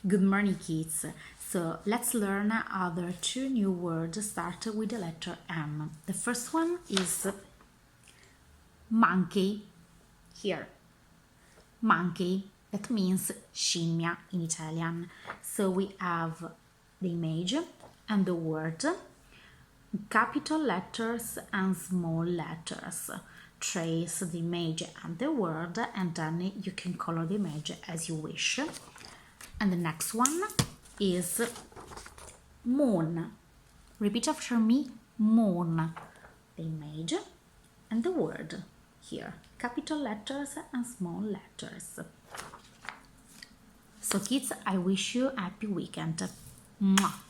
Good morning, kids. So let's learn other two new words start with the letter M. The first one is monkey. Here, monkey. That means scimmia in Italian. So we have the image and the word, capital letters and small letters. Trace the image and the word, and then you can color the image as you wish. And the next one is moon. Repeat after me, moon. The image and the word here, capital letters and small letters. So kids, I wish you a happy weekend. Mwah.